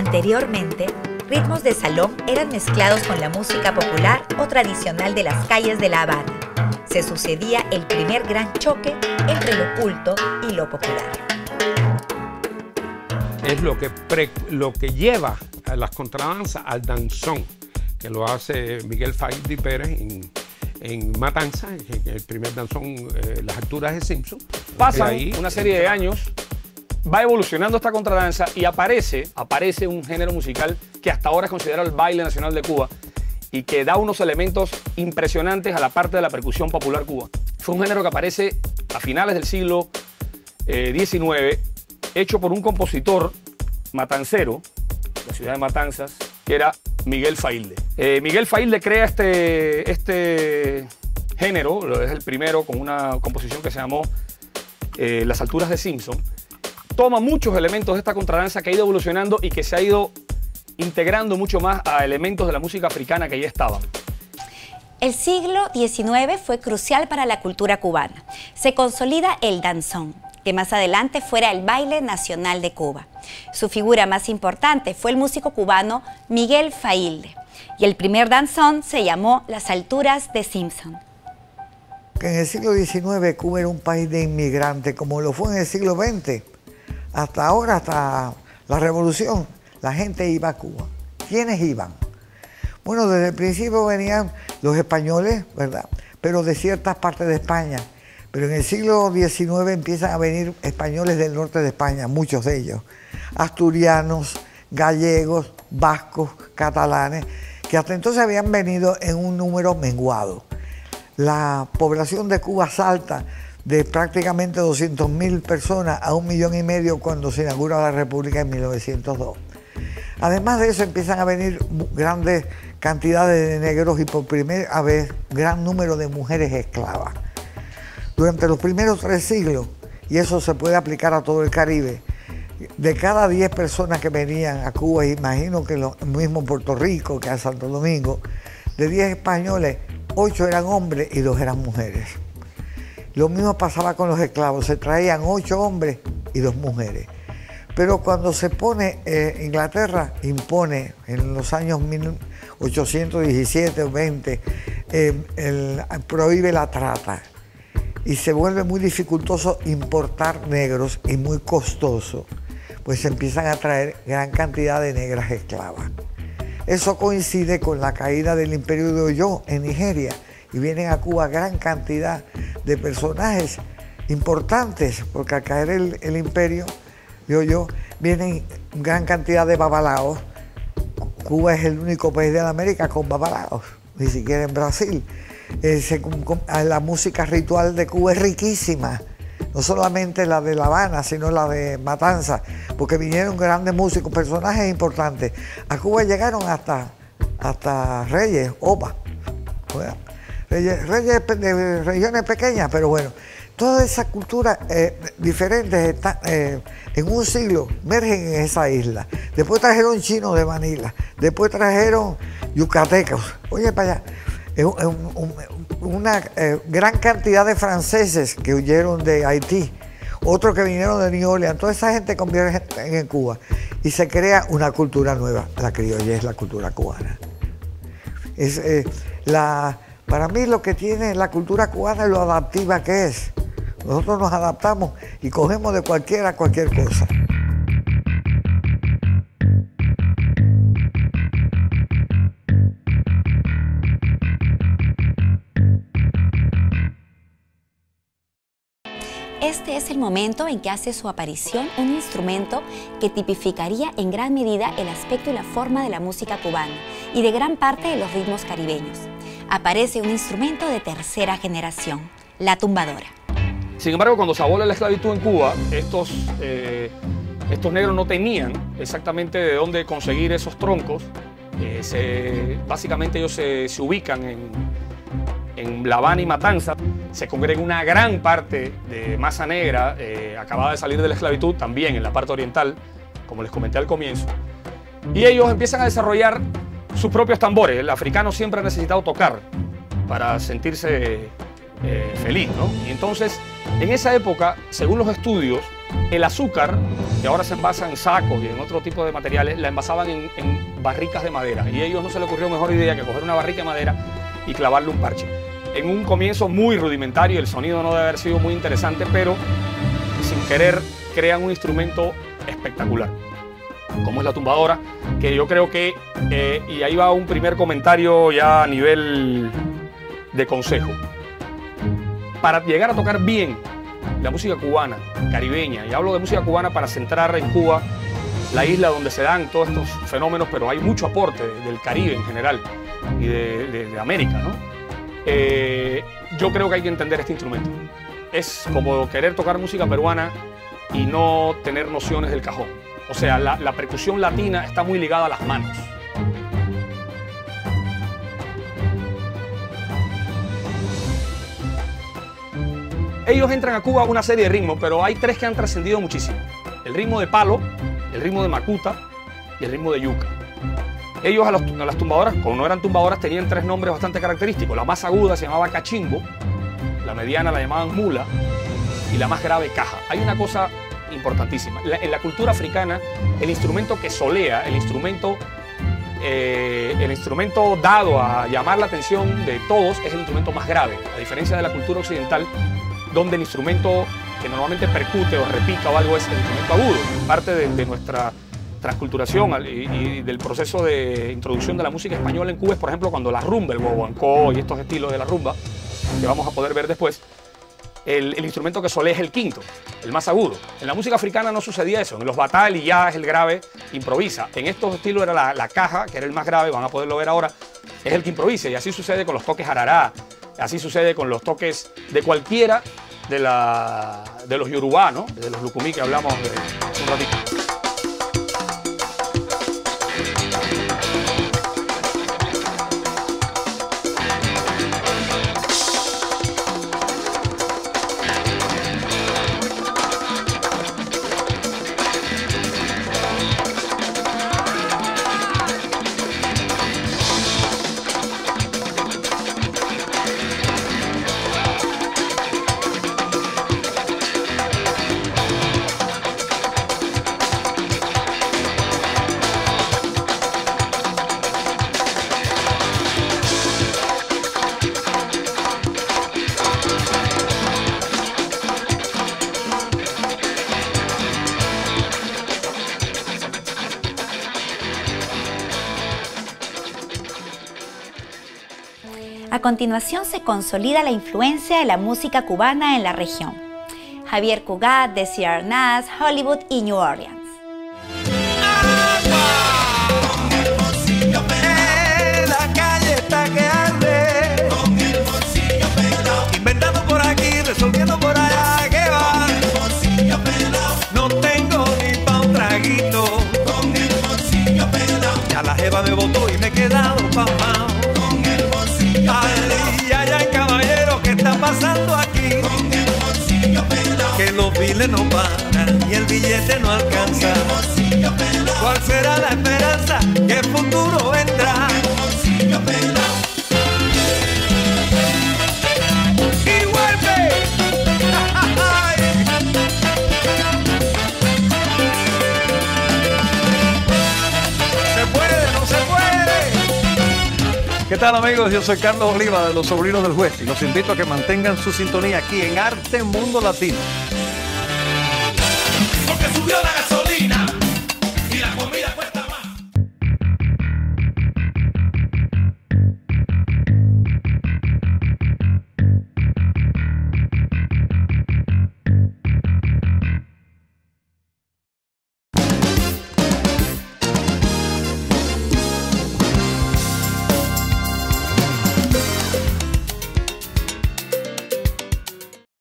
Anteriormente, ritmos de salón eran mezclados con la música popular o tradicional de las calles de La Habana. Se sucedía el primer gran choque entre lo culto y lo popular. Es lo que lleva a las contradanzas al danzón, que lo hace Miguel Faílde Pérez en Matanza, el primer danzón, las alturas de Simpson. Pasan una serie de años, va evolucionando esta contradanza y aparece un género musical que hasta ahora es considerado el baile nacional de Cuba y que da unos elementos impresionantes a la parte de la percusión popular cubana. Fue un género que aparece a finales del siglo XIX, hecho por un compositor matancero, de la ciudad de Matanzas, que era Miguel Faílde. Miguel Faílde crea este género, es el primero con una composición que se llamó Las alturas de Simpson. Toma muchos elementos de esta contradanza que ha ido evolucionando y que se ha ido integrando mucho más a elementos de la música africana que ya estaban. El siglo XIX fue crucial para la cultura cubana. Se consolida el danzón, que más adelante fuera el baile nacional de Cuba. Su figura más importante fue el músico cubano Miguel Faílde, y el primer danzón se llamó Las alturas de Simpson. En el siglo XIX Cuba era un país de inmigrantes, como lo fue en el siglo XX. Hasta ahora, hasta la Revolución, la gente iba a Cuba. ¿Quiénes iban? Bueno, desde el principio venían los españoles, ¿verdad? Pero de ciertas partes de España. Pero en el siglo XIX empiezan a venir españoles del norte de España, muchos de ellos. Asturianos, gallegos, vascos, catalanes, que hasta entonces habían venido en un número menguado. La población de Cuba salta de prácticamente 200.000 personas a 1,5 millones cuando se inaugura la República en 1902. Además de eso empiezan a venir grandes cantidades de negros y por primera vez gran número de mujeres esclavas. Durante los primeros 3 siglos, y eso se puede aplicar a todo el Caribe, de cada 10 personas que venían a Cuba, imagino que lo mismo Puerto Rico, que a Santo Domingo, de 10 españoles, 8 eran hombres y 2 eran mujeres. Lo mismo pasaba con los esclavos, se traían 8 hombres y 2 mujeres. Pero cuando se pone, Inglaterra impone en los años 1817 o 20, prohíbe la trata y se vuelve muy dificultoso importar negros y muy costoso, pues se empiezan a traer gran cantidad de negras esclavas. Eso coincide con la caída del Imperio de Oyo en Nigeria y vienen a Cuba gran cantidad de personajes importantes, porque al caer el Imperio de Oyo vienen gran cantidad de babalaos. Cuba es el único país de América con babalaos, ni siquiera en Brasil. La música ritual de Cuba es riquísima, no solamente la de La Habana, sino la de Matanza, porque vinieron grandes músicos, personajes importantes. A Cuba llegaron hasta reyes, opa, reyes de regiones pequeñas, pero bueno, todas esas culturas diferentes están, en un siglo emergen en esa isla. Después trajeron chinos de Manila, después trajeron yucatecos, oye para allá. Una gran cantidad de franceses que huyeron de Haití, otros que vinieron de New Orleans, toda esa gente convierte en Cuba y se crea una cultura nueva, la criollez, la cultura cubana. Para mí lo que tiene la cultura cubana es lo adaptiva que es. Nosotros nos adaptamos y cogemos de cualquier cosa. Este es el momento en que hace su aparición un instrumento que tipificaría en gran medida el aspecto y la forma de la música cubana y de gran parte de los ritmos caribeños. Aparece un instrumento de tercera generación, la tumbadora. Sin embargo, cuando se abole la esclavitud en Cuba, estos negros no tenían exactamente de dónde conseguir esos troncos. Básicamente ellos se ubican en La Habana y Matanza. Se congrega una gran parte de masa negra acabada de salir de la esclavitud, también en la parte oriental, como les comenté al comienzo. Y ellos empiezan a desarrollar sus propios tambores. El africano siempre ha necesitado tocar para sentirse feliz, ¿no? Y entonces, en esa época, según los estudios, El azúcar, que ahora se envasa en sacos y en otro tipo de materiales, la envasaban en barricas de madera. Y a ellos no se les ocurrió mejor idea que coger una barrica de madera y clavarle un parche. En un comienzo muy rudimentario, el sonido no debe haber sido muy interesante, pero sin querer crean un instrumento espectacular, como es la tumbadora, que yo creo que, y ahí va un primer comentario ya a nivel de consejo. Para llegar a tocar bien la música cubana, caribeña, y hablo de música cubana para centrar en Cuba, la isla donde se dan todos estos fenómenos, pero hay mucho aporte del Caribe en general y de América, ¿no? Yo creo que hay que entender este instrumento. Es como querer tocar música peruana y no tener nociones del cajón. O sea, la percusión latina está muy ligada a las manos. Ellos entran a Cuba una serie de ritmos, pero hay tres que han trascendido muchísimo. El ritmo de palo, el ritmo de macuta y el ritmo de yuca. Ellos a las tumbadoras, como no eran tumbadoras, tenían tres nombres bastante característicos. La más aguda se llamaba cachimbo, la mediana la llamaban mula y la más grave caja. Hay una cosa importantísima. En la cultura africana, el instrumento que solea, el instrumento dado a llamar la atención de todos es el instrumento más grave, a diferencia de la cultura occidental, donde el instrumento que normalmente percute o repica o algo es el instrumento agudo. Parte de nuestra transculturación y del proceso de introducción de la música española en Cuba es, por ejemplo, cuando la rumba, el guaguancó y estos estilos de la rumba, que vamos a poder ver después, el instrumento que solea es el quinto, el más agudo. En la música africana no sucedía eso. En los batal y ya es el grave, improvisa. En estos estilos era la caja, que era el más grave, van a poderlo ver ahora, es el que improvisa. Y así sucede con los toques arará, así sucede con los toques de cualquiera de los yorubá, ¿no? De los lucumí que hablamos hace un ratito. A continuación se consolida la influencia de la música cubana en la región. Javier Cugat, Desi Arnaz, Hollywood y New Orleans. La calle está que arde, con el bolsillo pelado, inventando por aquí, resolviendo por allá, que va, con el bolsillo pelado, no tengo ni pa' un traguito, con el bolsillo pelado, ya la jeva me botó y me he quedado pasmao, con el bolsillo pelado, ay, ay, ay, caballero, ¿qué está pasando aquí? Con el bolsillo pelado, que los biles no pagan y el billete no alcanza, con el bolsillo pelado, ¿cuál será la esperanza? ¿Qué futuro vendrá? Y vuelve. Se puede, no se puede. ¿Qué tal, amigos? Yo soy Carlos Oliva de Los Sobrinos del Juez y los invito a que mantengan su sintonía aquí en Arte Mundo Latino.